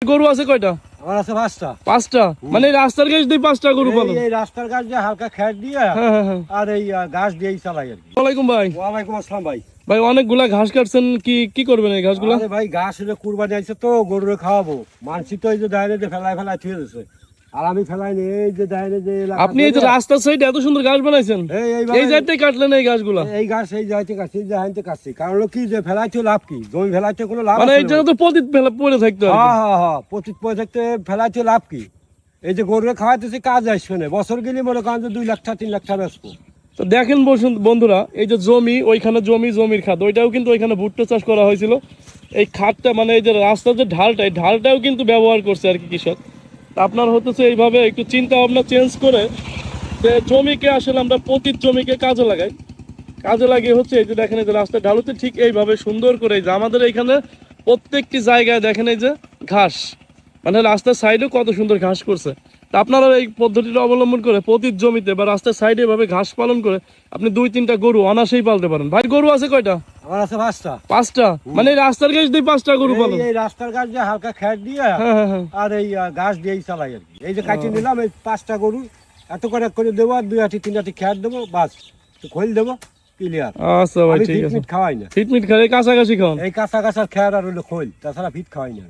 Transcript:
গরু আছে কয়টা? আমার আছে 5টা। 5টা? মানে এই রাস্তার গাছ দিয়ে 5টা গরু পালন? এই রাস্তার গাছ দিয়ে হালকা খ্যাট দিয়ে আর এই ঘাস দিয়েই চালাই আর কি। ওয়ালাইকুম ভাই। ওয়ালাইকুম আসসালাম ভাই। ভাই অনেকগুলা ঘাস কাটছেন, কি করবেন এই ঘাসগুলা? আরে ভাই ঘাস হলে কুরবানি আছে তো গরুরে খাওয়াবো। মানসি তো এই যে দাইরে যে ফেলায় থুয়ে দিছে, আর আমি ফেলাই নি। এই যে দাইরে যে আপনি এই যে রাস্তার সাইডে এত সুন্দর ঘাস বানাইছেন, এই জায়গাতে কাটলেন এই ঘাসগুলা? এই ঘাস এই যাইতে কাটছি, এই যাইতে কাটছি। কারণ হলো কি যে ফেলাইতে লাভ কি? জমি ফেলাইতে কোনো লাভ মানে আছে এই না। জায়গা তো পতিত পড়ে থাকতো আর কি। হ্যাঁ পতিত পড়ে থাকতে ফেলাইতে লাভ কি? এই যে গরুরে খাওয়াইতেছি কাজ আসবে না। বছর গেলে মনে করেন যে 2 লাখ 3 লাখ টাকা বেচবো। তো দেখেন বন্ধুরা, এই যে জমি, ওইখানে জমির খাত, ওইটাও কিন্তু ওইখানে ভুট্টা চাষ করা হয়েছিল। এই খাতটা মানে এই যে রাস্তার যে ঢালটা, এই ঢালটাও কিন্তু ব্যবহার করছে আর কি কৃষক। তা আপনার হতেছে এইভাবে একটু চিন্তা ভাবনা চেঞ্জ করে যে জমিকে আসলে আমরা পতিত জমিকে কাজে লাগাই। কাজে লাগিয়ে হচ্ছে এই যে দেখেন এই যে রাস্তার ঢালুতে ঠিক এইভাবে সুন্দর করে, এই যে আমাদের এইখানে প্রত্যেকটি জায়গায় দেখেন এই যে ঘাস, মানে রাস্তার সাইডেও কত সুন্দর ঘাস করছে। তা আপনারা এই পদ্ধতিটা অবলম্বন করে প্রতি জমিতে বা রাস্তার সাইডে এভাবে ঘাস পালন করে আপনি 2-3টা গরু অনায়াসেই পালতে পারেন। ভাই গরু আছে কয়টা? আমার আছে 5টা। 5টা? মানে এই রাস্তার গাছ দিয়ে 5টা গরু পালন? এই রাস্তার গাছ দিয়ে হালকা খ্যাট দিয়ে আর এই ঘাস দিয়েই চালাই আর কি। এই যে কাটিয়ে নিলাম এই 5টা গরু, এত করে দেবো, আর 2 আটি 3 আটি খ্যাট দেবো, বাস খোল দেবো, ক্লিয়ার। আচ্ছা ভাই ঠিক আছে। ফিট খাওয়াই না, ফিট মিট খাই কাছাকাছি খাওয়ান? এই কাঁচা খ্যাট আর হলো খোল, তাছাড়া ফিট খাওয়াই না।